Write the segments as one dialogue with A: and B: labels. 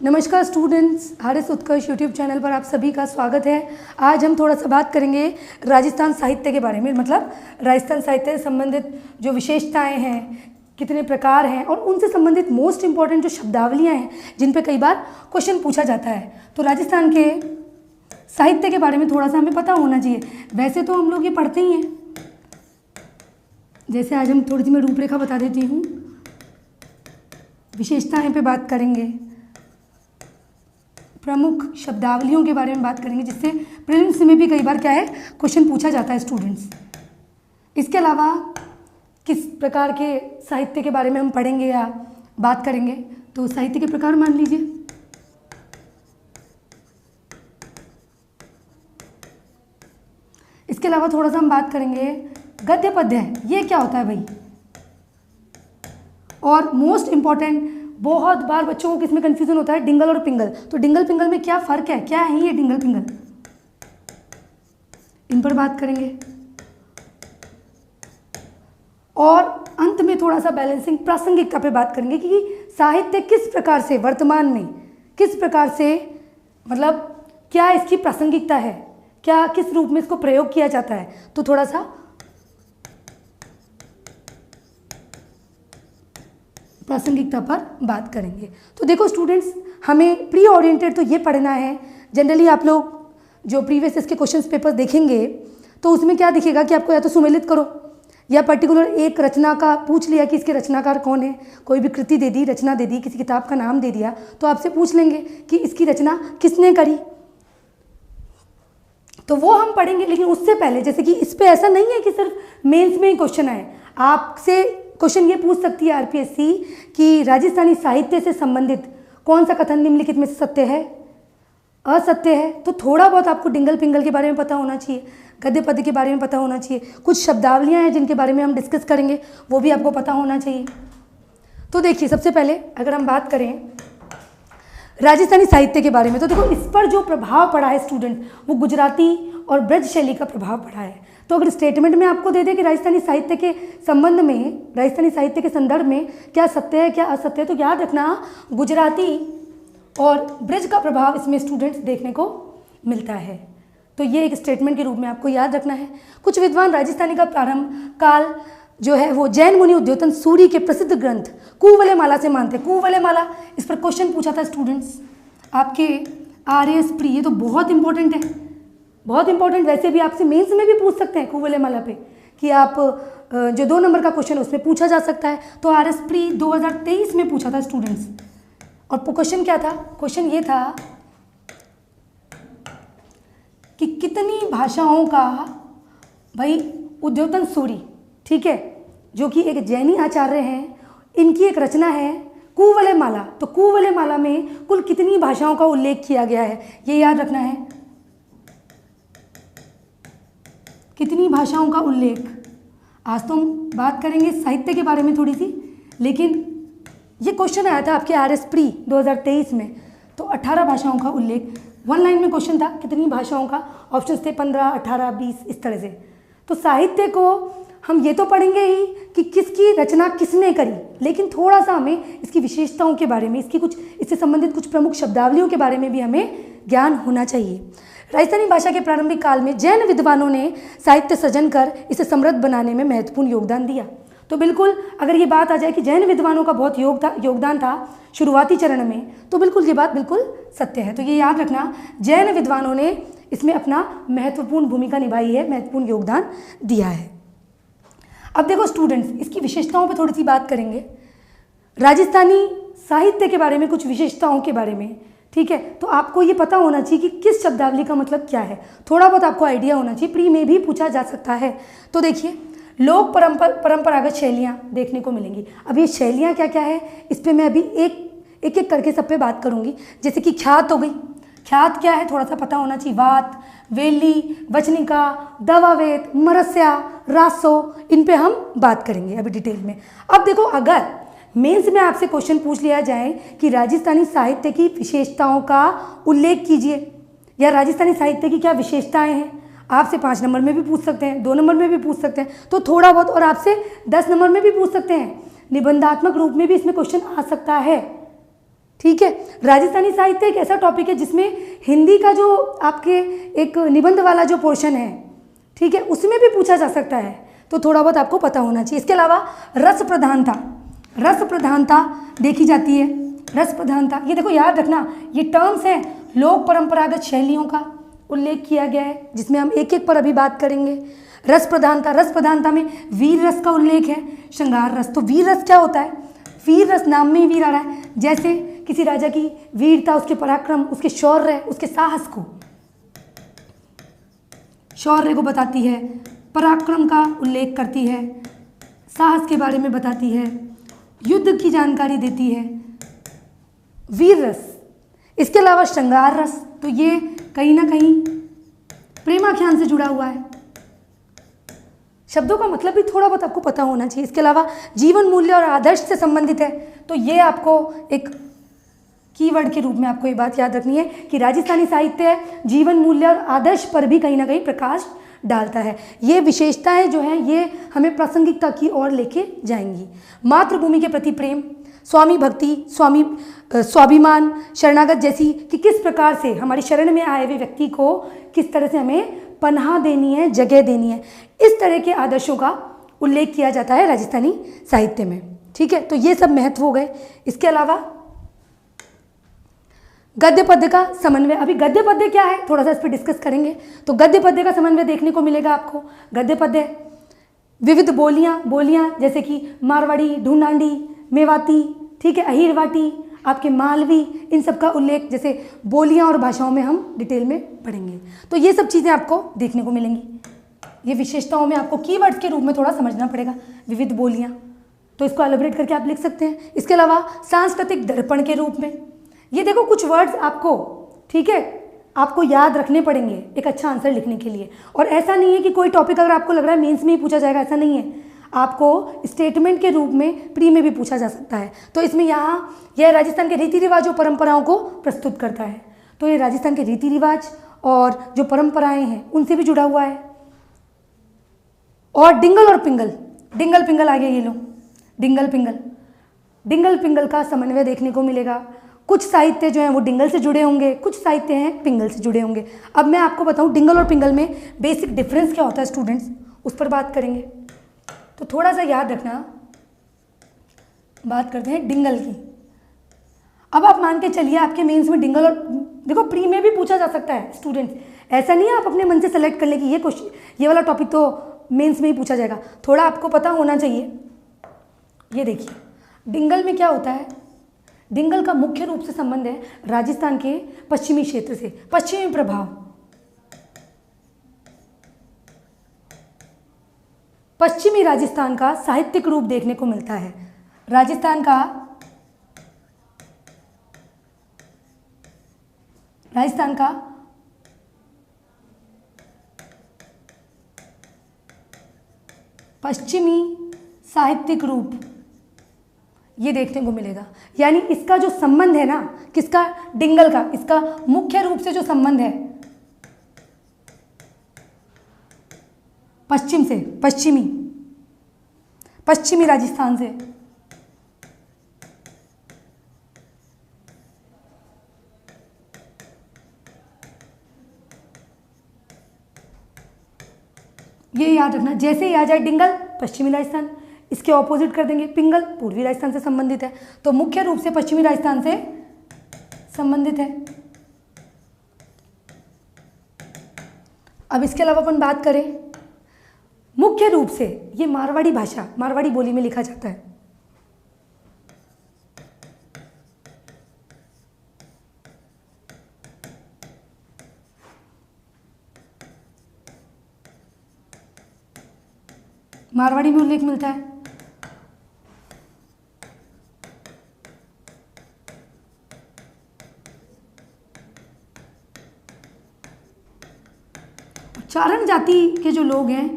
A: नमस्कार स्टूडेंट्स, हारिस उत्कर्ष YouTube channel पर आप सभी का स्वागत है। आज हम थोड़ा सा बात करेंगे राजस्थान साहित्य के बारे में, मतलब राजस्थान साहित्य से संबंधित जो विशेषताएं हैं, कितने प्रकार हैं और उनसे संबंधित मोस्ट इम्पॉर्टेंट जो शब्दावलियां हैं जिन पे कई बार क्वेश्चन पूछा जाता है। तो राजस्थान के साहित्य के बारे में थोड़ा सा हमें पता होना चाहिए। वैसे तो हम लोग ये पढ़ते ही हैं, जैसे आज हम थोड़ी सी मैं रूपरेखा बता देती हूँ। विशेषताएं पे बात करेंगे, प्रमुख शब्दावलियों के बारे में बात करेंगे, जिससे प्रीलिम्स में भी कई बार क्या है क्वेश्चन पूछा जाता है स्टूडेंट्स। इसके अलावा किस प्रकार के साहित्य के बारे में हम पढ़ेंगे या बात करेंगे, तो साहित्य के प्रकार मान लीजिए। इसके अलावा थोड़ा सा हम बात करेंगे गद्य पद्य, ये क्या होता है भाई। और मोस्ट इम्पॉर्टेंट, बहुत बार बच्चों को किसमें कंफ्यूजन होता है, डिंगल और पिंगल। तो डिंगल पिंगल में क्या फ़र्क है, क्या है ये डिंगल पिंगल, इन पर बात करेंगे। और अंत में थोड़ा सा बैलेंसिंग प्रासंगिकता पे बात करेंगे कि साहित्य किस प्रकार से वर्तमान में, किस प्रकार से, मतलब क्या इसकी प्रासंगिकता है, क्या किस रूप में इसको प्रयोग किया जाता है। तो थोड़ा सा प्रासंगिकता पर बात करेंगे। तो देखो स्टूडेंट्स, हमें प्री ओरिएंटेड तो ये पढ़ना है। जनरली आप लोग जो प्रीवियस इसके क्वेश्चन पेपर देखेंगे तो उसमें क्या दिखेगा कि आपको या तो सुमेलित करो या पर्टिकुलर एक रचना का पूछ लिया कि इसके रचनाकार कौन है, कोई भी कृति दे दी, रचना दे दी, किसी किताब का नाम दे दिया, तो आपसे पूछ लेंगे कि इसकी रचना किसने करी, तो वो हम पढ़ेंगे। लेकिन उससे पहले, जैसे कि इस पे ऐसा नहीं है कि सिर्फ मेंस में ही क्वेश्चन आए, आपसे क्वेश्चन ये पूछ सकती है आरपीएससी कि राजस्थानी साहित्य से संबंधित कौन सा कथन निम्नलिखित में से सत्य है, असत्य है। तो थोड़ा बहुत आपको डिंगल पिंगल के बारे में पता होना चाहिए, गद्य पद्य के बारे में पता होना चाहिए, कुछ शब्दावलियां हैं जिनके बारे में हम डिस्कस करेंगे वो भी आपको पता होना चाहिए। तो देखिए, सबसे पहले अगर हम बात करें राजस्थानी साहित्य के बारे में, तो देखो इस पर जो प्रभाव पड़ा है स्टूडेंट, वो गुजराती और ब्रज शैली का प्रभाव पड़ा है। तो अगर स्टेटमेंट में आपको दे दे कि राजस्थानी साहित्य के संबंध में, राजस्थानी साहित्य के संदर्भ में क्या सत्य है क्या असत्य है, तो याद रखना गुजराती और ब्रज का प्रभाव इसमें स्टूडेंट्स देखने को मिलता है। तो ये एक स्टेटमेंट के रूप में आपको याद रखना है। कुछ विद्वान राजस्थानी का प्रारंभ काल जो है वो जैन मुनि उद्योतन सूरी के प्रसिद्ध ग्रंथ कुवलयमाला से मानते हैं। कुवलयमाला, इस पर क्वेश्चन पूछा था स्टूडेंट्स आपके आरएएस प्री, ये तो बहुत इंपॉर्टेंट है, बहुत इंपॉर्टेंट। वैसे भी आपसे मेंस में भी पूछ सकते हैं कुवलयमाला पे कि आप जो 2 नंबर का क्वेश्चन उसमें पूछा जा सकता है। तो आरएएस प्री 2023 में पूछा था स्टूडेंट्स, और क्वेश्चन क्या था, क्वेश्चन ये था कि कितनी भाषाओं का भाई उद्योतन सूरी, ठीक है, जो कि एक जैनी आचार्य हैं, इनकी एक रचना है कुवलयमाला। तो कुवलयमाला में कुल कितनी भाषाओं का उल्लेख किया गया है, ये याद रखना है, कितनी भाषाओं का उल्लेख। आज तो हम बात करेंगे साहित्य के बारे में थोड़ी सी, लेकिन ये क्वेश्चन आया था आपके आरएस प्री 2023 में, तो 18 भाषाओं का उल्लेख, 1 लाइन में क्वेश्चन था, कितनी भाषाओं का, ऑप्शन थे 15, 18, 20, इस तरह से। तो साहित्य को हम ये तो पढ़ेंगे ही कि किसकी रचना किसने करी, लेकिन थोड़ा सा हमें इसकी विशेषताओं के बारे में, इसकी कुछ इससे संबंधित कुछ प्रमुख शब्दावलियों के बारे में भी हमें ज्ञान होना चाहिए। राजस्थानी भाषा के प्रारंभिक काल में जैन विद्वानों ने साहित्य सृजन कर इसे समृद्ध बनाने में महत्वपूर्ण योगदान दिया। तो बिल्कुल अगर ये बात आ जाए कि जैन विद्वानों का बहुत योगदान था शुरुआती चरण में, तो बिल्कुल ये बात बिल्कुल सत्य है। तो ये याद रखना, जैन विद्वानों ने इसमें अपना महत्वपूर्ण भूमिका निभाई है, महत्वपूर्ण योगदान दिया है। अब देखो स्टूडेंट्स, इसकी विशेषताओं पर थोड़ी सी बात करेंगे, राजस्थानी साहित्य के बारे में, कुछ विशेषताओं के बारे में, ठीक है। तो आपको ये पता होना चाहिए कि किस शब्दावली का मतलब क्या है, थोड़ा बहुत आपको आइडिया होना चाहिए, प्री में भी पूछा जा सकता है। तो देखिए, लोक परंपरागत शैलियाँ देखने को मिलेंगी। अब ये शैलियाँ क्या क्या है, इस पर मैं अभी एक करके सब पे बात करूँगी। जैसे कि ख्यात हो गई, ख्यात क्या है थोड़ा सा पता होना चाहिए, वात, वेली, वचनिका, दवावेत, मरस्या, रासो, इन पे हम बात करेंगे अभी डिटेल में। अब देखो, अगर मेंस में आपसे क्वेश्चन पूछ लिया जाए कि राजस्थानी साहित्य की विशेषताओं का उल्लेख कीजिए, या राजस्थानी साहित्य की क्या विशेषताएं हैं, आपसे 5 नंबर में भी पूछ सकते हैं, 2 नंबर में भी पूछ सकते हैं, तो थोड़ा बहुत, और आपसे 10 नंबर में भी पूछ सकते हैं, निबंधात्मक रूप में भी इसमें क्वेश्चन आ सकता है। ठीक है। राजस्थानी साहित्य एक ऐसा टॉपिक है जिसमें हिंदी का जो आपके एक निबंध वाला जो पोर्शन है, ठीक है, उसमें भी पूछा जा सकता है, तो थोड़ा बहुत आपको पता होना चाहिए। इसके अलावा रस प्रधानता, रस प्रधानता देखी जाती है। रस प्रधानता, ये देखो याद रखना, ये टर्म्स हैं, लोक परंपरागत शैलियों का उल्लेख किया गया है, जिसमें हम एक एक पर अभी बात करेंगे। रस प्रधानता, रस प्रधानता में वीर रस का उल्लेख है, श्रृंगार रस। तो वीर रस क्या होता है? वीर रस, नाम में ही वीर आ रहा है, जैसे किसी राजा की वीरता, उसके पराक्रम, उसके शौर्य, उसके साहस को, शौर्य को बताती है, पराक्रम का उल्लेख करती है, साहस के बारे में बताती है, युद्ध की जानकारी देती है, वीर रस। इसके अलावा श्रृंगार रस, तो ये कहीं ना कहीं प्रेमाख्यान से जुड़ा हुआ है। शब्दों का मतलब भी थोड़ा बहुत आपको पता होना चाहिए। इसके अलावा जीवन मूल्य और आदर्श से संबंधित है, तो ये आपको एक कीवर्ड के रूप में आपको ये बात याद रखनी है कि राजस्थानी साहित्य जीवन मूल्य और आदर्श पर भी कहीं ना कहीं प्रकाश डालता है। ये विशेषताएं जो हैं ये हमें प्रासंगिकता की ओर लेके जाएंगी। मातृभूमि के प्रति प्रेम, स्वामी भक्ति, स्वाभिमान, शरणागत जैसी कि किस प्रकार से हमारी शरण में आए हुए व्यक्ति को किस तरह से हमें पनाह देनी है, जगह देनी है, इस तरह के आदर्शों का उल्लेख किया जाता है राजस्थानी साहित्य में। ठीक है, तो ये सब महत्व हो गए। इसके अलावा गद्य पद्य का समन्वय, अभी गद्य पद्य क्या है थोड़ा सा इस पर डिस्कस करेंगे। तो गद्य पद्य का समन्वय देखने को मिलेगा आपको। गद्य पद्य विविध बोलियां जैसे कि मारवाड़ी, ढूंढांडी, मेवाती, ठीक है, अहीरवाटी, आपके मालवी, इन सब का उल्लेख जैसे बोलियां और भाषाओं में हम डिटेल में पढ़ेंगे। तो ये सब चीज़ें आपको देखने को मिलेंगी। ये विशेषताओं में आपको कीवर्ड्स के रूप में थोड़ा समझना पड़ेगा। विविध बोलियां, तो इसको एलिब्रेट करके आप लिख सकते हैं। इसके अलावा सांस्कृतिक दर्पण के रूप में, ये देखो कुछ वर्ड्स आपको, ठीक है, आपको याद रखने पड़ेंगे एक अच्छा आंसर लिखने के लिए। और ऐसा नहीं है कि कोई टॉपिक अगर आपको लग रहा है मेंस में ही पूछा जाएगा, ऐसा नहीं है, आपको स्टेटमेंट के रूप में प्री में भी पूछा जा सकता है। तो इसमें यहाँ यह राजस्थान के रीति रिवाज और परंपराओं को प्रस्तुत करता है। तो ये राजस्थान के रीति रिवाज और जो परंपराएं हैं उनसे भी जुड़ा हुआ है। और डिंगल और पिंगल, डिंगल पिंगल आ गया, ये लो डिंगल पिंगल, डिंगल पिंगल का समन्वय देखने को मिलेगा। कुछ साहित्य जो हैं वो डिंगल से जुड़े होंगे, कुछ साहित्य हैं पिंगल से जुड़े होंगे। अब मैं आपको बताऊं डिंगल और पिंगल में बेसिक डिफरेंस क्या होता है स्टूडेंट्स, उस पर बात करेंगे। तो थोड़ा सा याद रखना, बात करते हैं डिंगल की। अब आप मान के चलिए आपके मेंस में डिंगल, और देखो प्री में भी पूछा जा सकता है स्टूडेंट्स, ऐसा नहीं है आप अपने मन से सेलेक्ट कर ले कि ये क्वेश्चन, ये वाला टॉपिक तो मेंस में ही पूछा जाएगा। थोड़ा आपको पता होना चाहिए। ये देखिए डिंगल में क्या होता है, डिंगल का मुख्य रूप से संबंध है राजस्थान के पश्चिमी क्षेत्र से, पश्चिमी प्रभाव, पश्चिमी राजस्थान का साहित्यिक रूप देखने को मिलता है। राजस्थान का पश्चिमी साहित्यिक रूप ये देखने को मिलेगा। यानी इसका जो संबंध है ना, किसका, डिंगल का, इसका मुख्य रूप से जो संबंध है पश्चिम से, पश्चिमी राजस्थान से। ये याद रखना, जैसे ही आ जाए डिंगल पश्चिमी राजस्थान, इसके ऑपोजिट कर देंगे पिंगल पूर्वी राजस्थान से संबंधित है। तो मुख्य रूप से पश्चिमी राजस्थान से संबंधित है। अब इसके अलावा अपन बात करें, मुख्य रूप से ये मारवाड़ी भाषा, मारवाड़ी बोली में लिखा जाता है। मारवाड़ी में उल्लेख मिलता है। चारण जाति के जो लोग हैं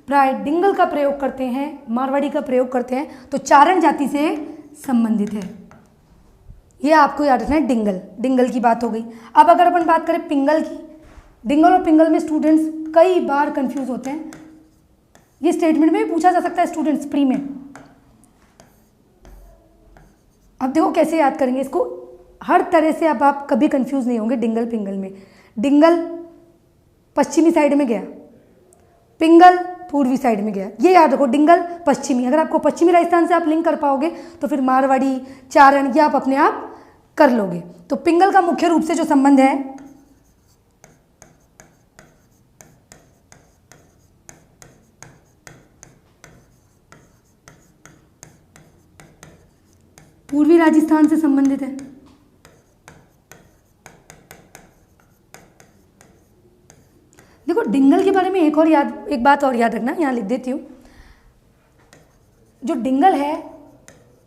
A: प्राय डिंगल का प्रयोग करते हैं, मारवाड़ी का प्रयोग करते हैं, तो चारण जाति से संबंधित है। ये आपको याद रखना है। डिंगल की बात हो गई। अब अगर अपन बात करें पिंगल की, डिंगल और पिंगल में स्टूडेंट्स कई बार कंफ्यूज होते हैं। ये स्टेटमेंट में भी पूछा जा सकता है स्टूडेंट्स प्री में। अब देखो कैसे याद करेंगे इसको। हर तरह से अब आप कभी कंफ्यूज नहीं होंगे डिंगल पिंगल में। डिंगल पश्चिमी साइड में गया, पिंगल पूर्वी साइड में गया, ये याद रखो, डिंगल पश्चिमी। अगर आपको पश्चिमी राजस्थान से आप लिंक कर पाओगे तो फिर मारवाड़ी, चारण ये आप अपने आप कर लोगे। तो पिंगल का मुख्य रूप से जो संबंध है पूर्वी राजस्थान से संबंधित है। देखो डिंगल के बारे में एक बात और याद रखना, यहाँ लिख देती हूँ। जो डिंगल है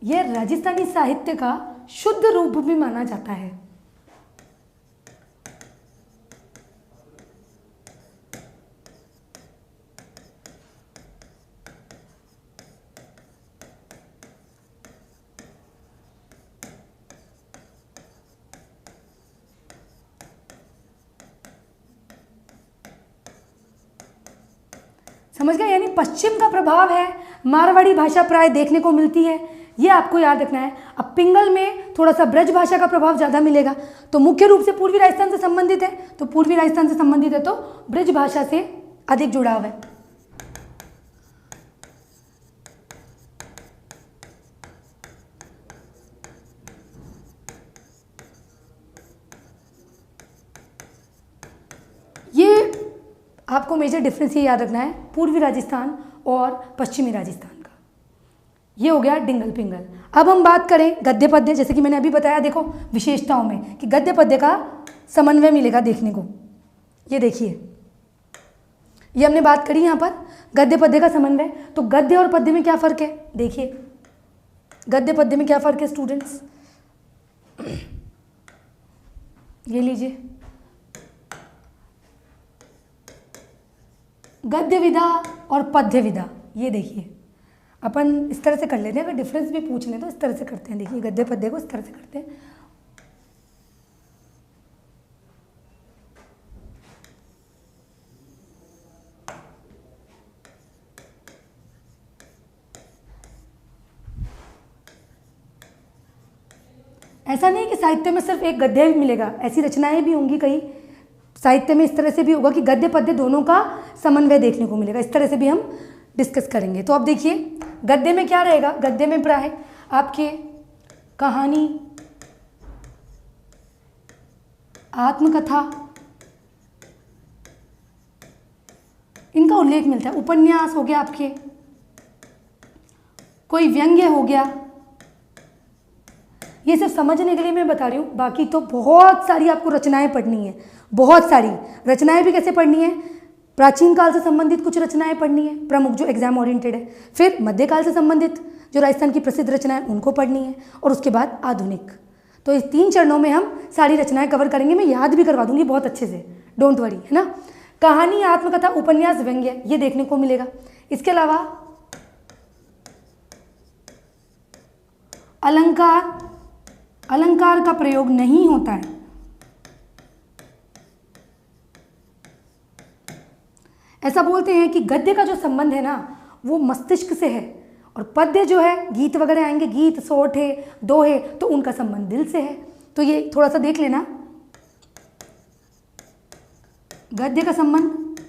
A: यह राजस्थानी साहित्य का शुद्ध रूप भी माना जाता है। समझ गए? यानी पश्चिम का प्रभाव है, मारवाड़ी भाषा प्राय देखने को मिलती है, ये आपको याद रखना है। अब पिंगल में थोड़ा सा ब्रज भाषा का प्रभाव ज़्यादा मिलेगा। तो मुख्य रूप से पूर्वी राजस्थान से संबंधित है, तो पूर्वी राजस्थान से संबंधित है तो ब्रज भाषा से अधिक जुड़ाव है। ये आपको मेजर डिफरेंस ये याद रखना है पूर्वी राजस्थान और पश्चिमी राजस्थान का। ये हो गया डिंगल पिंगल। अब हम बात करें गद्य पद्य, जैसे कि मैंने अभी बताया, देखो विशेषताओं में कि गद्य पद्य का समन्वय मिलेगा देखने को। ये देखिए, ये हमने बात करी यहाँ पर गद्य पद्य का समन्वय। तो गद्य और पद्य में क्या फ़र्क है, देखिए गद्य पद्य में क्या फ़र्क है स्टूडेंट्स, ये लीजिए। गद्य विधा और पद्य विधा, ये देखिए अपन इस तरह से कर लेते हैं, अगर डिफरेंस भी पूछ लें तो इस तरह से करते हैं। देखिए गद्य पद्य को इस तरह से करते हैं। ऐसा नहीं कि साहित्य में सिर्फ एक गद्य ही मिलेगा, ऐसी रचनाएं भी होंगी कई साहित्य में। इस तरह से भी होगा कि गद्य पद्य दोनों का समन्वय देखने को मिलेगा, इस तरह से भी हम डिस्कस करेंगे। तो अब देखिए गद्य में क्या रहेगा, गद्य में प्राय आपके कहानी, आत्मकथा, इनका उल्लेख मिलता है। उपन्यास हो गया आपके, कोई व्यंग्य हो गया, ये सिर्फ समझने के लिए मैं बता रही हूँ, बाकी तो बहुत सारी आपको रचनाएं पढ़नी है। बहुत सारी रचनाएं भी कैसे पढ़नी है, प्राचीन काल से संबंधित कुछ रचनाएं पढ़नी है, प्रमुख जो एग्जाम ओरिएंटेड है, फिर मध्यकाल से संबंधित जो राजस्थान की प्रसिद्ध रचनाएं उनको पढ़नी है, और उसके बाद आधुनिक। तो इस 3 चरणों में हम सारी रचनाएं कवर करेंगे। मैं याद भी करवा दूंगी बहुत अच्छे से, डोंट वरी, है ना। कहानी, आत्मकथा, उपन्यास, व्यंग्य, ये देखने को मिलेगा। इसके अलावा अलंकार का प्रयोग नहीं होता है। ऐसा बोलते हैं कि गद्य का जो संबंध है ना वो मस्तिष्क से है, और पद्य जो है, गीत वगैरह आएंगे, गीत, सोठे, दोहे, तो उनका संबंध दिल से है। तो ये थोड़ा सा देख लेना, गद्य का संबंध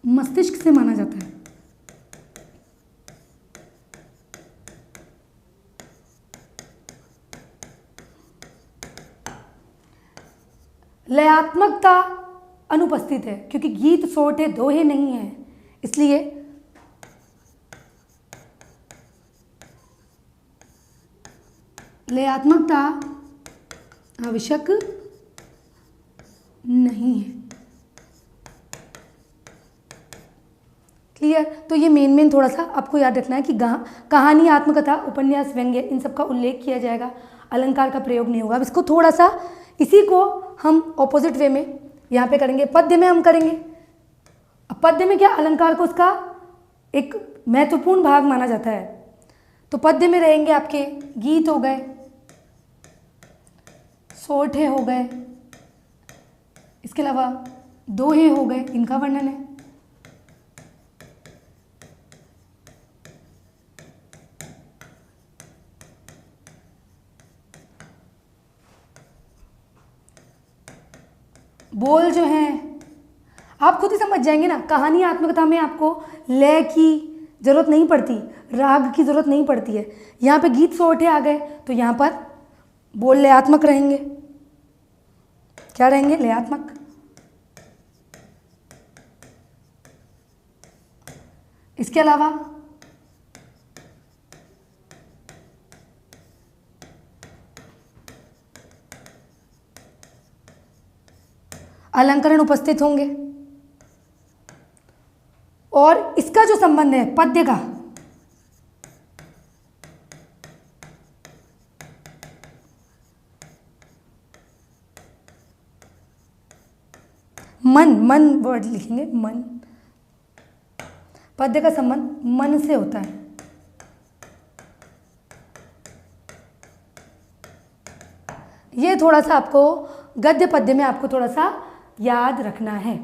A: मस्तिष्क से माना जाता है। लयात्मकता अनुपस्थित है, क्योंकि गीत, सोठे, दोहे नहीं है, इसलिए लयात्मकता आवश्यक नहीं है। क्लियर? तो ये मेन थोड़ा सा आपको याद रखना है कि कहानी, आत्मकथा, उपन्यास, व्यंग्य, इन सब का उल्लेख किया जाएगा, अलंकार का प्रयोग नहीं होगा। अब इसको थोड़ा सा, इसी को हम ऑपोजिट वे में यहाँ पे करेंगे, पद्य में हम करेंगे। अब पद्य में क्या, अलंकार को उसका एक महत्वपूर्ण भाग माना जाता है। तो पद्य में रहेंगे आपके गीत हो गए, सोठे हो गए, इसके अलावा दोहे हो गए, इनका वर्णन है। बोल जो हैं आप खुद ही समझ जाएंगे ना। कहानी आत्मकथा में आपको लय की ज़रूरत नहीं पड़ती, राग की ज़रूरत नहीं पड़ती है। यहाँ पे गीत सोहठे आ गए तो यहाँ पर बोल लयात्मक रहेंगे। क्या रहेंगे? लयात्मक। इसके अलावा अलंकरण उपस्थित होंगे। और इसका जो संबंध है पद्य का, मन वर्ड लिखेंगे, मन। पद्य का संबंध मन से होता है। ये थोड़ा सा आपको गद्य पद्य में आपको थोड़ा सा याद रखना है।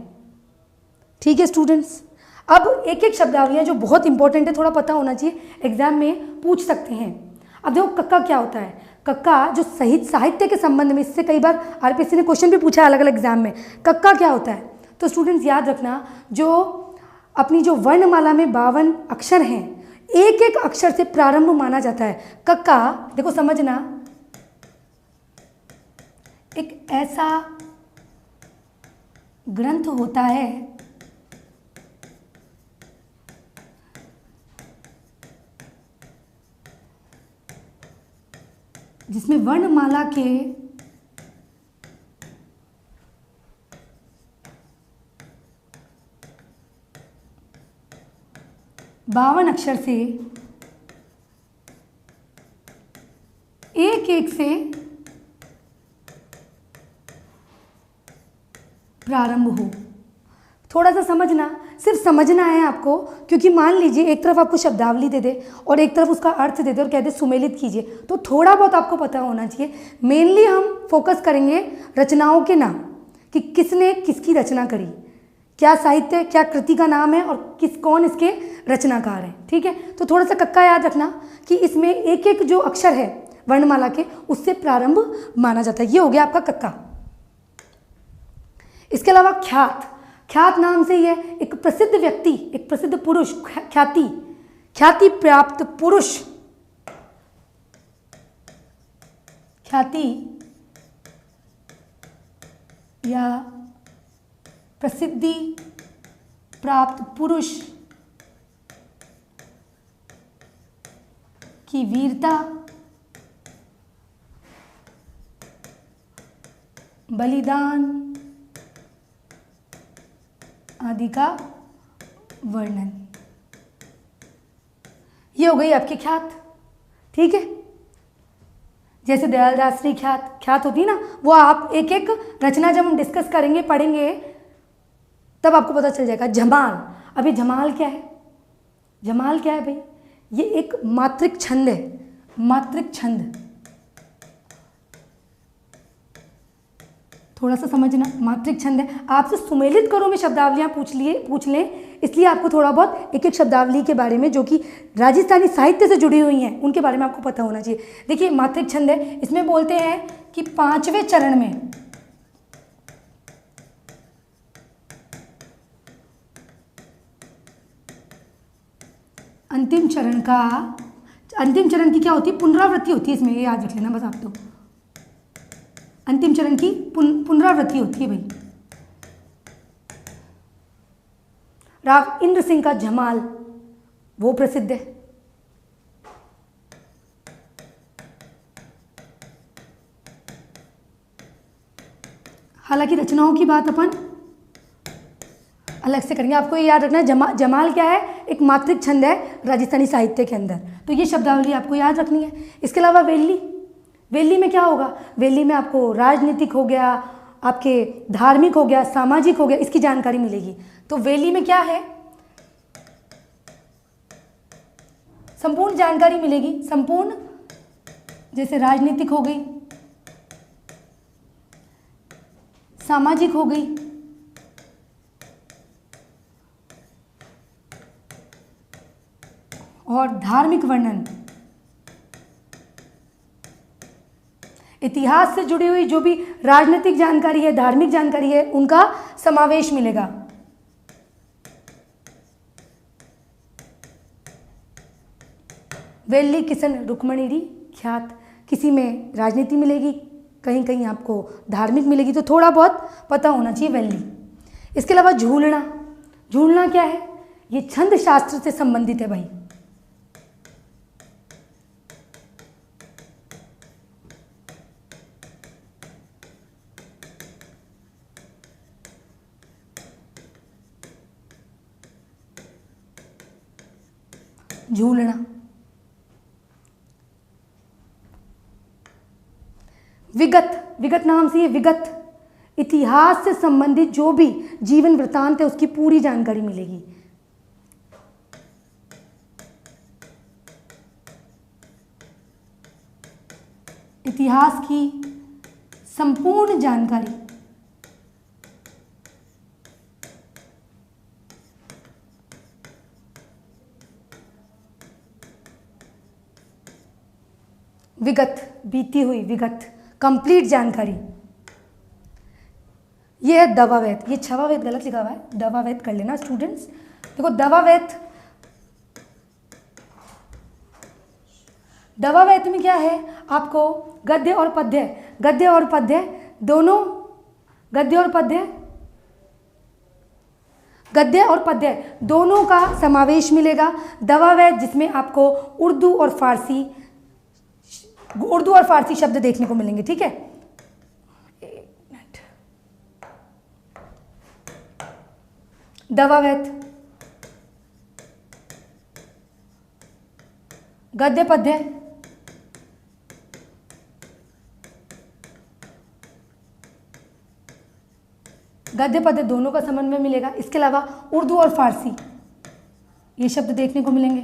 A: ठीक है स्टूडेंट्स। अब एक एक शब्दावलियां जो बहुत इंपॉर्टेंट है, थोड़ा पता होना चाहिए, एग्जाम में पूछ सकते हैं। अब देखो कक्का क्या होता है। कक्का जो साहित्य के संबंध में, इससे कई बार आरपीएससी ने क्वेश्चन भी पूछा है अलग अलग एग्जाम में, कक्का क्या होता है। तो स्टूडेंट्स याद रखना, जो अपनी जो वर्णमाला में 52 अक्षर हैं, एक एक अक्षर से प्रारंभ माना जाता है। कक्का देखो समझना, एक ऐसा ग्रंथ होता है जिसमें वर्णमाला के 52 अक्षर से एक एक से प्रारंभ हो। थोड़ा सा समझना, सिर्फ समझना है आपको, क्योंकि मान लीजिए एक तरफ आपको शब्दावली दे दे और एक तरफ उसका अर्थ दे दे और कह दे सुमेलित कीजिए, तो थोड़ा बहुत आपको पता होना चाहिए। मेनली हम फोकस करेंगे रचनाओं के नाम, कि किसने किसकी रचना करी, क्या साहित्य, क्या कृति का नाम है और कौन इसके रचनाकार हैं। ठीक है, तो थोड़ा सा कक्का याद रखना कि इसमें एक एक जो अक्षर है वर्णमाला के, उससे प्रारंभ माना जाता है। ये हो गया आपका कक्का। इसके अलावा ख्यात, ख्यात नाम से ये एक प्रसिद्ध व्यक्ति, एक प्रसिद्ध पुरुष, ख्याति प्राप्त पुरुष, ख्याति या प्रसिद्धि प्राप्त पुरुष की वीरता, बलिदान आदि का वर्णन, ये हो गई आपकी ख्यात। ठीक है, जैसे दयालदास की ख्यात होती है ना, वो आप एक एक रचना जब हम डिस्कस करेंगे, पढ़ेंगे, तब आपको पता चल जाएगा। जमाल, अभी जमाल क्या है? जमाल क्या है भाई? ये एक मात्रिक छंद है, मात्रिक छंद। थोड़ा सा समझना, मात्रिक छंद है। आपसे सुमेलित करो में शब्दावलियाँ पूछ लें, इसलिए आपको थोड़ा बहुत एक एक शब्दावली के बारे में जो कि राजस्थानी साहित्य से जुड़ी हुई हैं उनके बारे में आपको पता होना चाहिए। देखिए मात्रिक छंद है, इसमें बोलते हैं कि 5वें चरण में, अंतिम चरण की क्या होती है? पुनरावृत्ति होती है इसमें, ये याद रख लेना बस आप। तो अंतिम चरण की पुनरावृत्ति होती है भाई। राग इंद्र सिंह का जमाल वो प्रसिद्ध है। हालांकि रचनाओं की बात अपन अलग से करेंगे। आपको ये याद रखना है जमाल क्या है? एक मात्रिक छंद है राजस्थानी साहित्य के अंदर, तो ये शब्दावली आपको याद रखनी है। इसके अलावा वेली में क्या होगा? वेली में आपको राजनीतिक हो गया, आपके धार्मिक हो गया, सामाजिक हो गया, इसकी जानकारी मिलेगी। तो वेली में क्या है? संपूर्ण जानकारी मिलेगी, संपूर्ण, जैसे राजनीतिक हो गई, सामाजिक हो गई, और धार्मिक वर्णन, इतिहास से जुड़ी हुई जो भी राजनीतिक जानकारी है, धार्मिक जानकारी है, उनका समावेश मिलेगा। वेल्ली किसन रुक्मणीरी ख्यात, किसी में राजनीति मिलेगी, कहीं कहीं आपको धार्मिक मिलेगी, तो थोड़ा बहुत पता होना चाहिए वेल्ली। इसके अलावा झूलना, झूलना क्या है? ये छंद शास्त्र से संबंधित है भाई। झूलना। विगत, विगत नाम से ये विगत, इतिहास से संबंधित जो भी जीवन वृत्तांत है उसकी पूरी जानकारी मिलेगी। इतिहास की संपूर्ण जानकारी। विगत, बीती हुई विगत, कंप्लीट जानकारी। ये है दवावेद, ये छवावेद गलत लिखा हुआ है, दवावेद कर लेना स्टूडेंट्स। देखो दवावेद, दवावेद में क्या है? आपको गद्य और पद्य, गद्य और पद्य दोनों, गद्य और पद्य, गद्य और पद्य दोनों का समावेश मिलेगा। दवावेद जिसमें आपको उर्दू और फारसी शब्द देखने को मिलेंगे, ठीक है। दवावेद, गद्य पद्य, गद्य पद्य दोनों का समन्वय मिलेगा। इसके अलावा उर्दू और फारसी ये शब्द देखने को मिलेंगे।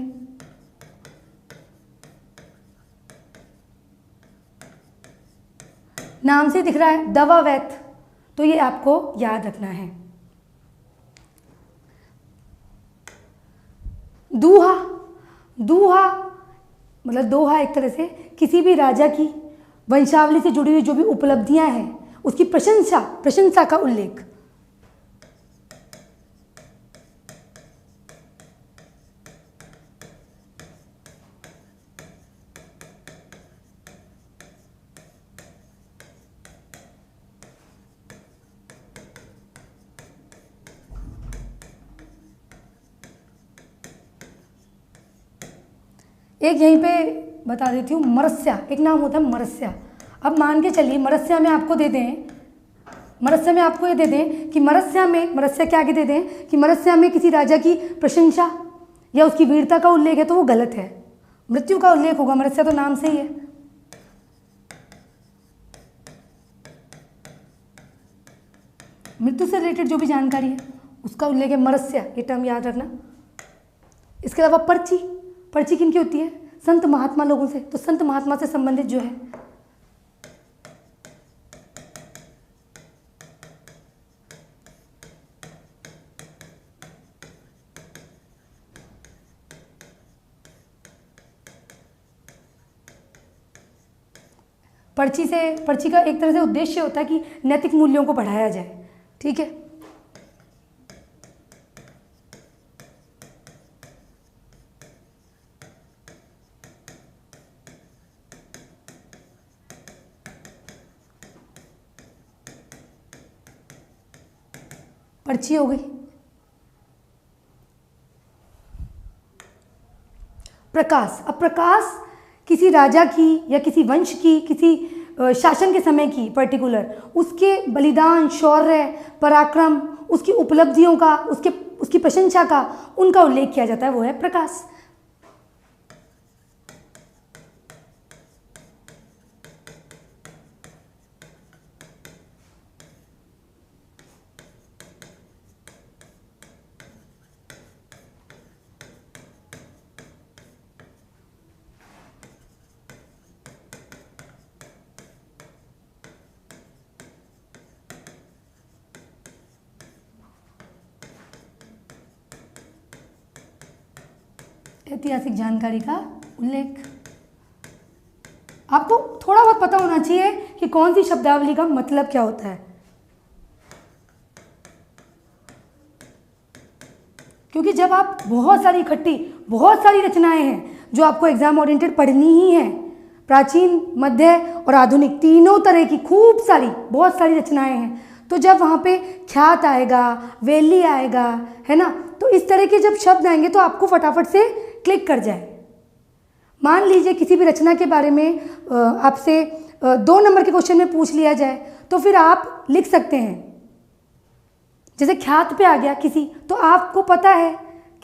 A: नाम से दिख रहा है दवावेद, तो ये आपको याद रखना है। दूहा, दूहा मतलब दोहा एक तरह से किसी भी राजा की वंशावली से जुड़ी हुई जो भी उपलब्धियां हैं उसकी प्रशंसा, प्रशंसा का उल्लेख। एक यहीं पे बता देती हूँ, मरस्या एक नाम होता है, मरस्या। अब मान के चलिए मरस्या में आपको दे दें, मरस्या में आपको ये दे दें कि मरस्या में, मरस्या के आगे दे दें कि मरस्या में किसी राजा की प्रशंसा या उसकी वीरता का उल्लेख है, तो वो गलत है। मृत्यु का उल्लेख होगा, मरस्या तो नाम से ही है। मृत्यु से रिलेटेड जो भी जानकारी है उसका उल्लेख है मरस्या, ये टर्म याद रखना। इसके अलावा पर्ची, पर्ची किनकी होती है? संत महात्मा लोगों से, तो संत महात्मा से संबंधित जो है पर्ची से, पर्ची का एक तरह से उद्देश्य होता है कि नैतिक मूल्यों को बढ़ाया जाए, ठीक है। पर्ची हो गई। प्रकाश, अब प्रकाश किसी राजा की या किसी वंश की, किसी शासन के समय की पर्टिकुलर, उसके बलिदान, शौर्य, पराक्रम, उसकी उपलब्धियों का, उसकी प्रशंसा का, उनका उल्लेख किया जाता है, वो है प्रकाश। ऐतिहासिक जानकारी का उल्लेख। आपको थोड़ा बहुत पता होना चाहिए कि कौन सी शब्दावली का मतलब क्या होता है, क्योंकि जब आप बहुत सारी इकट्ठी बहुत सारी रचनाएं हैं जो आपको एग्जाम ओरिएंटेड पढ़नी ही है, प्राचीन, मध्य और आधुनिक तीनों तरह की खूब सारी बहुत सारी रचनाएं हैं, तो जब वहाँ पे ख्यात आएगा, वेली आएगा, है ना, तो इस तरह के जब शब्द आएंगे तो आपको फटाफट से क्लिक कर जाए। मान लीजिए किसी भी रचना के बारे में आपसे 2 नंबर के क्वेश्चन में पूछ लिया जाए, तो फिर आप लिख सकते हैं। जैसे ख्यात पे आ गया किसी, तो आपको पता है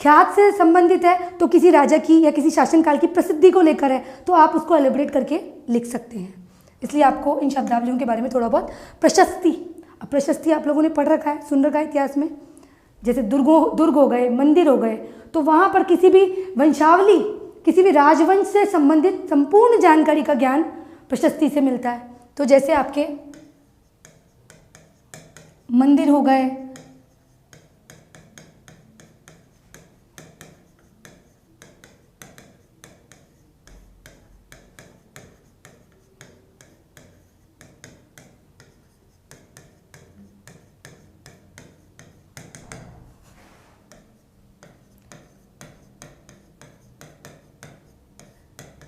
A: ख्यात से संबंधित है तो किसी राजा की या किसी शासनकाल की प्रसिद्धि को लेकर है, तो आप उसको एलिब्रेट करके लिख सकते हैं। इसलिए आपको इन शब्दावलियों के बारे में थोड़ा बहुत प्रशस्ति, अब प्रशस्ति आप लोगों ने पढ़ रखा है, सुन रखा है इतिहास में, जैसे दुर्ग हो गए, मंदिर हो गए, तो वहाँ पर किसी भी वंशावली, किसी भी राजवंश से संबंधित संपूर्ण जानकारी का ज्ञान प्रशस्ति से मिलता है। तो जैसे आपके मंदिर हो गए,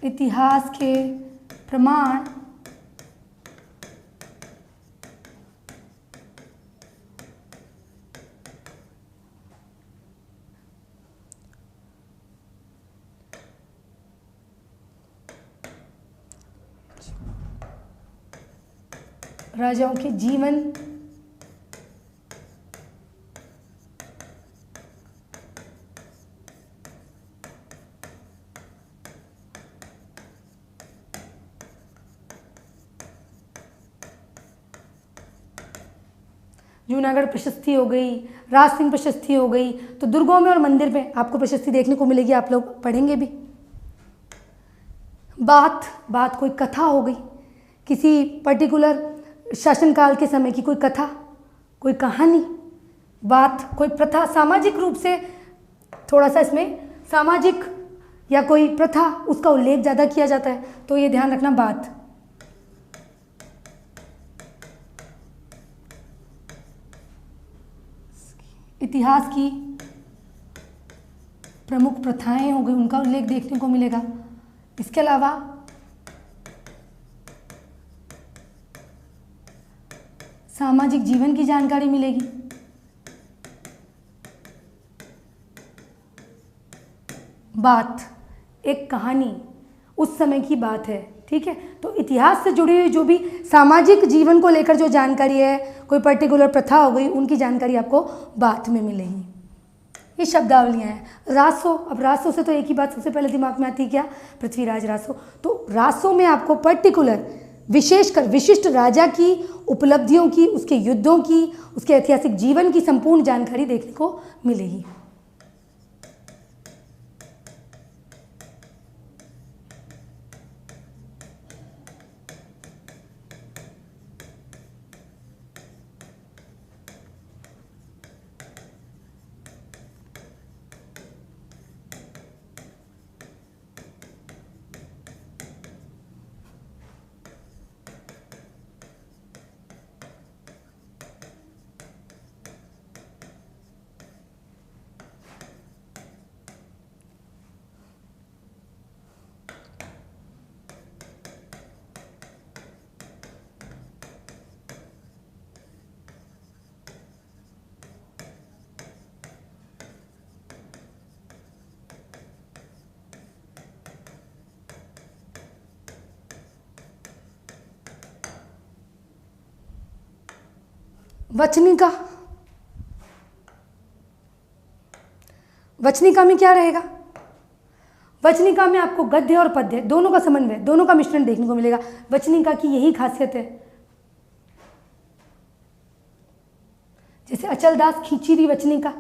A: इतिहास के प्रमाण राजाओं के जीवन, जूनागढ़ प्रशस्ति हो गई, राज सिंह प्रशस्ति हो गई, तो दुर्गों में और मंदिर में आपको प्रशस्ति देखने को मिलेगी, आप लोग पढ़ेंगे भी। बात कोई कथा हो गई, किसी पर्टिकुलर शासनकाल के समय की कोई कथा, कोई कहानी, बात कोई प्रथा, सामाजिक रूप से थोड़ा सा इसमें सामाजिक या कोई प्रथा उसका उल्लेख ज़्यादा किया जाता है, तो ये ध्यान रखना। बात इतिहास की प्रमुख प्रथाएं हो गई, उनका उल्लेख देखने को मिलेगा। इसके अलावा सामाजिक जीवन की जानकारी मिलेगी। बात एक कहानी, उस समय की बात है, ठीक है। तो इतिहास से जुड़ी हुई जो भी सामाजिक जीवन को लेकर जो जानकारी है, कोई पर्टिकुलर प्रथा हो गई, उनकी जानकारी आपको बात में मिलेगी। ये शब्दावलियाँ हैं। रासो, अब रासो से तो एक ही बात सबसे पहले दिमाग में आती है, क्या? पृथ्वीराज रासो। तो रासो में आपको पर्टिकुलर विशेषकर विशिष्ट राजा की उपलब्धियों की, उसके युद्धों की, उसके ऐतिहासिक जीवन की संपूर्ण जानकारी देखने को मिलेगी। वचनिका, वचनिका में क्या रहेगा? वचनिका में आपको गद्य और पद्य दोनों का समन्वय, दोनों का मिश्रण देखने को मिलेगा। वचनिका की यही खासियत है। जैसे अचलदास खींची दी वचनिका।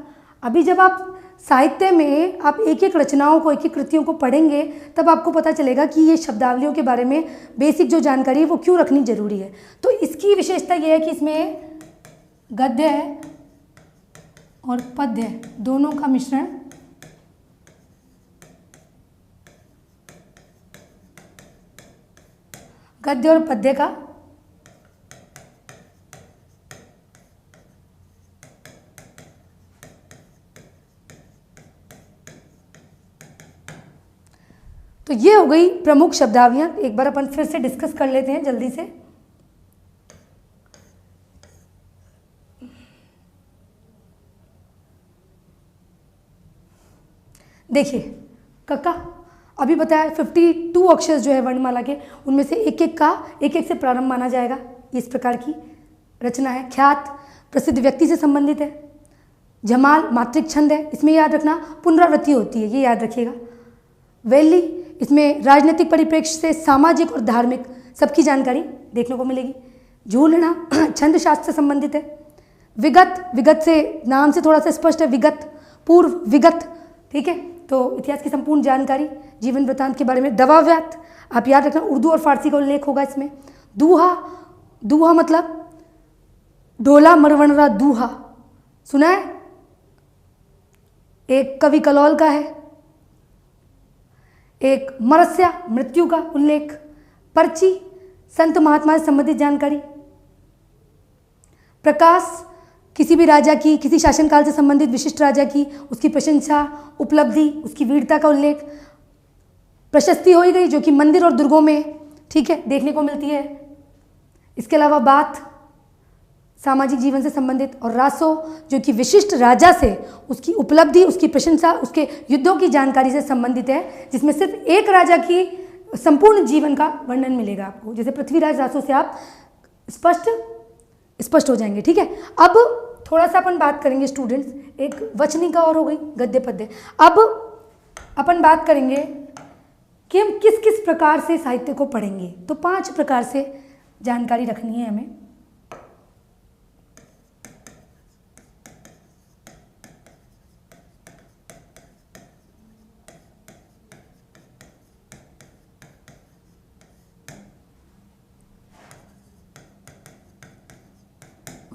A: अभी जब आप साहित्य में आप एक एक रचनाओं को, एक एक कृतियों को पढ़ेंगे, तब आपको पता चलेगा कि ये शब्दावलियों के बारे में बेसिक जो जानकारी है वो क्यों रखनी जरूरी है। तो इसकी विशेषता ये है कि इसमें गद्य है और पद्य है, दोनों का मिश्रण गद्य और पद्य का तो ये हो गई प्रमुख शब्दावलियां। एक बार अपन फिर से डिस्कस कर लेते हैं जल्दी से। देखिए कक्का अभी बताया 52 अक्षर जो है वर्णमाला के, उनमें से एक एक से प्रारंभ माना जाएगा। इस प्रकार की रचना है। ख्यात प्रसिद्ध व्यक्ति से संबंधित है। जमाल मात्रिक छंद है, इसमें याद रखना पुनरावृत्ति होती है, ये याद रखिएगा। वैली इसमें राजनीतिक परिप्रेक्ष्य से सामाजिक और धार्मिक सबकी जानकारी देखने को मिलेगी। झूलना छंद शास्त्र से संबंधित है। विगत से नाम से थोड़ा सा स्पष्ट है, विगत पूर्व विगत, ठीक है। तो इतिहास की संपूर्ण जानकारी, जीवन वृत्तांत के बारे में। दवाव्यात आप याद रखना उर्दू और फारसी का उल्लेख होगा इसमें। दूहा मतलब ढोला मरवणरा दूहा, सुना है, एक कवि कलौल का है। एक मरस्या मृत्यु का उल्लेख। पर्ची संत महात्मा से संबंधित जानकारी। प्रकाश किसी भी राजा की, किसी शासनकाल से संबंधित विशिष्ट राजा की, उसकी प्रशंसा, उपलब्धि, उसकी वीरता का उल्लेख। प्रशस्ति हो ही गई जो कि मंदिर और दुर्गों में, ठीक है, देखने को मिलती है। इसके अलावा बात सामाजिक जीवन से संबंधित, और रासो जो कि विशिष्ट राजा से उसकी उपलब्धि, उसकी प्रशंसा, उसके युद्धों की जानकारी से संबंधित है, जिसमें सिर्फ एक राजा की संपूर्ण जीवन का वर्णन मिलेगा आपको। जैसे पृथ्वीराज रासो से आप स्पष्ट हो जाएंगे, ठीक है। अब थोड़ा सा अपन बात करेंगे स्टूडेंट्स, एक वचनिका और हो गई, गद्य पद्य। अब अपन बात करेंगे कि हम किस किस प्रकार से साहित्य को पढ़ेंगे। तो 5 प्रकार से जानकारी रखनी है हमें।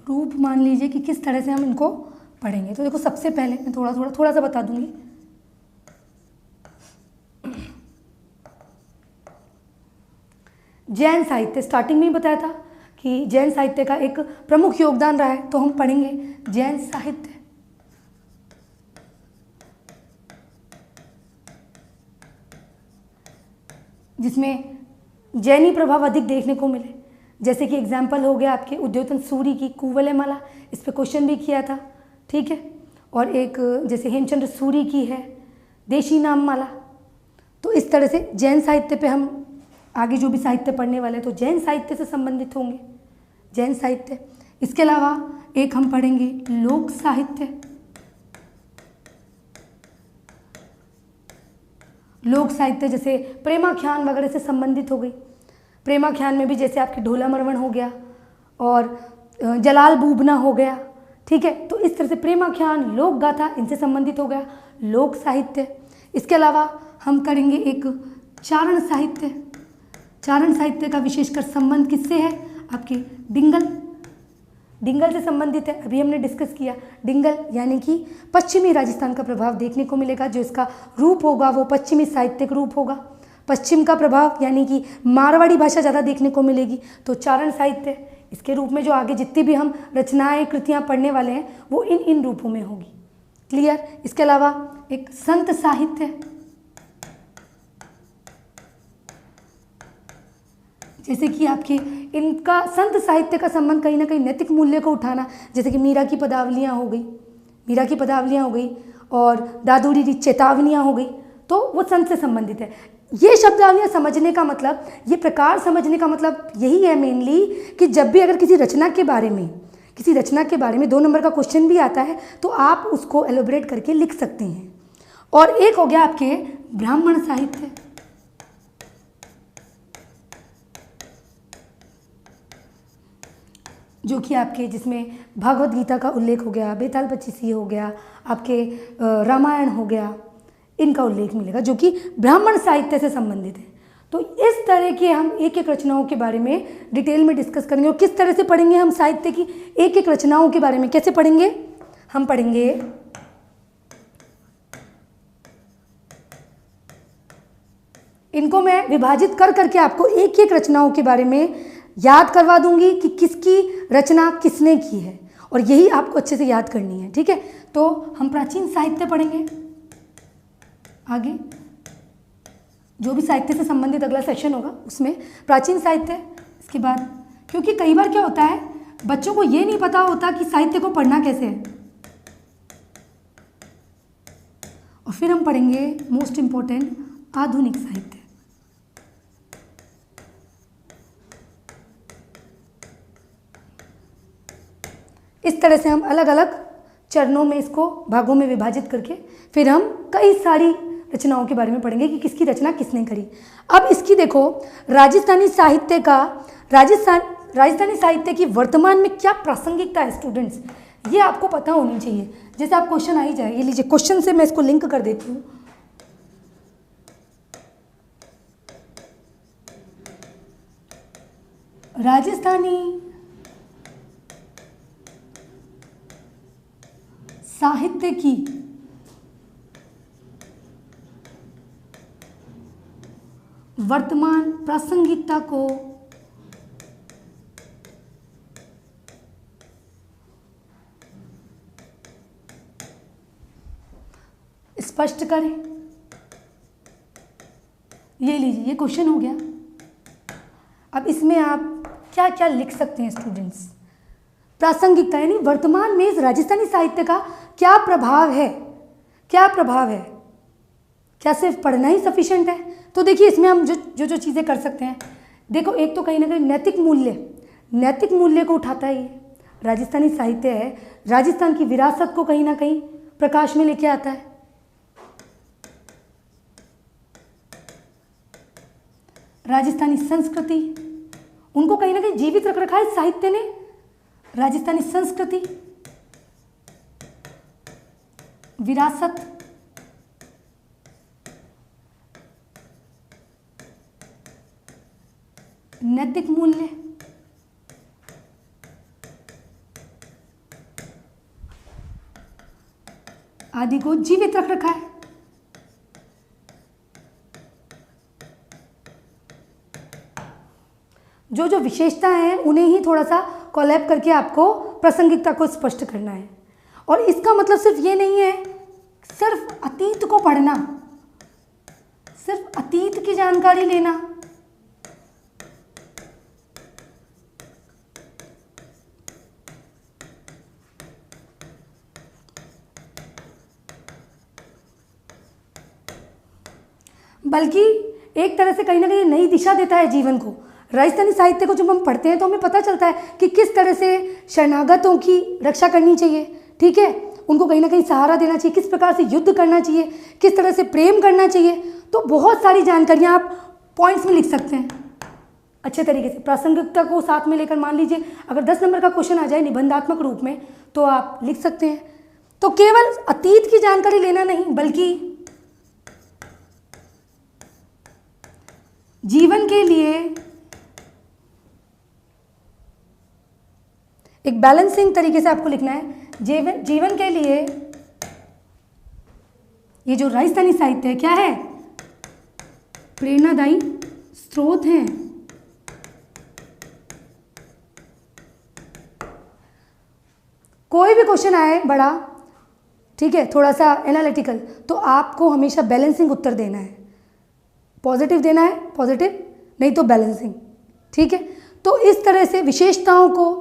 A: रूप मान लीजिए कि किस तरह से हम इनको पढ़ेंगे। तो देखो सबसे पहले मैं थोड़ा सा बता दूंगी। जैन साहित्य, स्टार्टिंग में ही बताया था कि जैन साहित्य का एक प्रमुख योगदान रहा है, तो हम पढ़ेंगे जैन साहित्य। जिसमें जैनी प्रभाव अधिक देखने को मिले। जैसे कि एग्जाम्पल हो गया आपके उद्योतन सूरी की कुवलयमाला, इस पे क्वेश्चन भी किया था, ठीक है। और एक जैसे हेमचंद्र सूरी की है देशी नाम माला। तो इस तरह से जैन साहित्य पे हम आगे जो भी साहित्य पढ़ने वाले तो जैन साहित्य से संबंधित होंगे, जैन साहित्य। इसके अलावा एक हम पढ़ेंगे लोक साहित्य। लोक साहित्य जैसे प्रेमाख्यान वगैरह से संबंधित हो गई। प्रेमाख्यान में भी जैसे आपके ढोला मरवण हो गया और जलाल बूबना हो गया, ठीक है। तो इस तरह से प्रेमाख्यान, लोक गाथा, इनसे संबंधित हो गया लोक साहित्य। इसके अलावा हम करेंगे एक चारण साहित्य। चारण साहित्य का विशेषकर संबंध किससे है? आपके डिंगल से संबंधित है। अभी हमने डिस्कस किया डिंगल यानी कि पश्चिमी राजस्थान का प्रभाव देखने को मिलेगा। जो इसका रूप होगा वो पश्चिमी साहित्यिक रूप होगा। पश्चिम का प्रभाव यानी कि मारवाड़ी भाषा ज़्यादा देखने को मिलेगी, तो चारण साहित्य इसके रूप में जो आगे जितनी भी हम रचनाएं कृतियां पढ़ने वाले हैं वो इन रूपों में होगी। क्लियर? इसके अलावा एक संत साहित्य, जैसे कि आपके इनका संत साहित्य का संबंध कहीं ना कहीं नैतिक मूल्य को उठाना, जैसे कि मीरा की पदावलियाँ हो गई और दादूरी की चेतावनियाँ हो गई, तो वो संत से संबंधित है। ये शब्दावलियाँ समझने का मतलब, ये प्रकार समझने का मतलब यही है मेनली कि जब भी अगर किसी रचना के बारे में 2 नंबर का क्वेश्चन भी आता है तो आप उसको एलोबरेट करके लिख सकते हैं। और एक हो गया आपके ब्राह्मण साहित्य, जो कि आपके जिसमें भागवत गीता का उल्लेख हो गया, बेताल पच्चीसी हो गया, आपके रामायण हो गया, इनका उल्लेख मिलेगा जो कि ब्राह्मण साहित्य से संबंधित है। तो इस तरह के हम एक एक रचनाओं के बारे में डिटेल में डिस्कस करेंगे। और किस तरह से पढ़ेंगे हम साहित्य की एक एक रचनाओं के बारे में? कैसे पढ़ेंगे? हम पढ़ेंगे इनको मैं विभाजित कर करके आपको एक एक रचनाओं के बारे में याद करवा दूंगी कि किसकी रचना किसने की है, और यही आपको अच्छे से याद करनी है। ठीक है, तो हम प्राचीन साहित्य पढ़ेंगे आगे, जो भी साहित्य से संबंधित अगला सेक्शन होगा उसमें प्राचीन साहित्य। इसके बाद, क्योंकि कई बार क्या होता है, बच्चों को ये नहीं पता होता कि साहित्य को पढ़ना कैसे है, और फिर हम पढ़ेंगे मोस्ट इम्पोर्टेंट आधुनिक साहित्य। इस तरह से हम अलग अलग चरणों में इसको भागों में विभाजित करके फिर हम कई सारी रचनाओं के बारे में पढ़ेंगे कि किसकी रचना किसने करी। अब इसकी देखो, राजस्थानी साहित्य की वर्तमान में क्या प्रासंगिकता है स्टूडेंट्स, ये आपको पता होनी चाहिए। जैसे आप क्वेश्चन आ ही जाए, ये लीजिए क्वेश्चन से मैं इसको लिंक कर देती हूँ। राजस्थानी साहित्य की वर्तमान प्रासंगिकता को स्पष्ट करें। ये लीजिए, ये क्वेश्चन हो गया। अब इसमें आप क्या क्या लिख सकते हैं स्टूडेंट्स, प्रासंगिकता यानी वर्तमान में इस राजस्थानी साहित्य का क्या प्रभाव है, क्या प्रभाव है, क्या सिर्फ पढ़ना ही सफिशिएंट है। तो देखिए इसमें हम जो चीज़ें कर सकते हैं, देखो एक तो कहीं ना कहीं नैतिक मूल्य को उठाता है ये राजस्थानी साहित्य है, राजस्थान की विरासत को कहीं ना कहीं प्रकाश में लेके आता है। राजस्थानी संस्कृति, उनको कहीं ना कहीं जीवित रख रखा है साहित्य ने। राजस्थानी संस्कृति, विरासत, नैतिक मूल्य, आदि को जीवित रख रखा है। जो विशेषता हैं उन्हें ही थोड़ा सा कोलैब करके आपको प्रासंगिकता को स्पष्ट करना है। और इसका मतलब सिर्फ ये नहीं है सिर्फ अतीत को पढ़ना, सिर्फ अतीत की जानकारी लेना, बल्कि एक तरह से कहीं ना कहीं नई दिशा देता है जीवन को। राजस्थानी साहित्य को जब हम पढ़ते हैं तो हमें पता चलता है कि किस तरह से शरणागतों की रक्षा करनी चाहिए, ठीक है, उनको कहीं ना कहीं सहारा देना चाहिए, किस प्रकार से युद्ध करना चाहिए, किस तरह से प्रेम करना चाहिए। तो बहुत सारी जानकारियाँ आप पॉइंट्स में लिख सकते हैं अच्छे तरीके से। प्रासंगिकता को साथ में लेकर, मान लीजिए अगर 10 नंबर का क्वेश्चन आ जाए निबंधात्मक रूप में, तो आप लिख सकते हैं। तो केवल अतीत की जानकारी लेना नहीं, बल्कि जीवन के लिए एक बैलेंसिंग तरीके से आपको लिखना है। जीवन के लिए ये जो राजस्थानी साहित्य है क्या है, प्रेरणादायी स्रोत हैं। कोई भी क्वेश्चन आए बड़ा, ठीक है, थोड़ा सा एनालिटिकल, तो आपको हमेशा बैलेंसिंग उत्तर देना है। पॉजिटिव देना है पॉजिटिव, नहीं तो बैलेंसिंग, ठीक है। तो इस तरह से विशेषताओं को,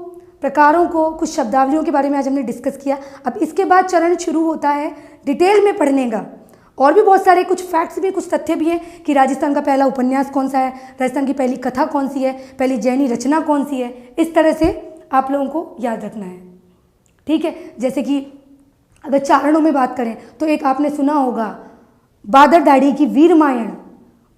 A: प्रकारों को, कुछ शब्दावलियों के बारे में आज हमने डिस्कस किया। अब इसके बाद चरण शुरू होता है डिटेल में पढ़ने का, और भी बहुत सारे कुछ फैक्ट्स भी, कुछ तथ्य भी हैं कि राजस्थान का पहला उपन्यास कौन सा है, राजस्थान की पहली कथा कौन सी है, पहली जैनी रचना कौन सी है। इस तरह से आप लोगों को याद रखना है, ठीक है। जैसे कि अगर चारणों में बात करें तो एक आपने सुना होगा बादर दाढ़ी की वीरमायण,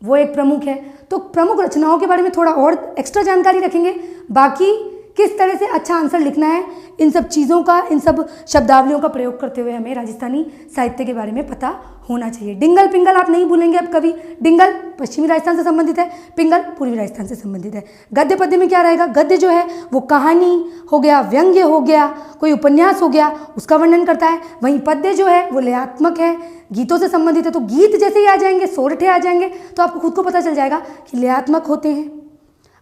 A: वो एक प्रमुख है। तो प्रमुख रचनाओं के बारे में थोड़ा और एक्स्ट्रा जानकारी रखेंगे। बाकी किस तरह से अच्छा आंसर लिखना है इन सब चीज़ों का, इन सब शब्दावलियों का प्रयोग करते हुए हमें राजस्थानी साहित्य के बारे में पता होना चाहिए। डिंगल पिंगल आप नहीं भूलेंगे अब कभी। डिंगल पश्चिमी राजस्थान से संबंधित है, पिंगल पूर्वी राजस्थान से संबंधित है। गद्य पद्य में क्या रहेगा? गद्य जो है वो कहानी हो गया, व्यंग्य हो गया, कोई उपन्यास हो गया, उसका वर्णन करता है। वहीं पद्य जो है वो लयात्मक है, गीतों से संबंधित है। तो गीत जैसे ही आ जाएंगे, सोरठे आ जाएंगे, तो आपको खुद को पता चल जाएगा कि लयात्मक होते हैं,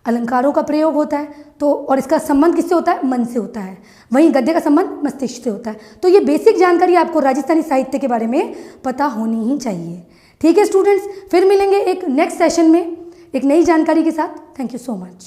A: अलंकारों का प्रयोग होता है, तो और इसका संबंध किससे होता है? मन से होता है। वहीं गद्य का संबंध मस्तिष्क से होता है। तो ये बेसिक जानकारी आपको राजस्थानी साहित्य के बारे में पता होनी ही चाहिए। ठीक है स्टूडेंट्स, फिर मिलेंगे एक नेक्स्ट सेशन में एक नई जानकारी के साथ। Thank you so much.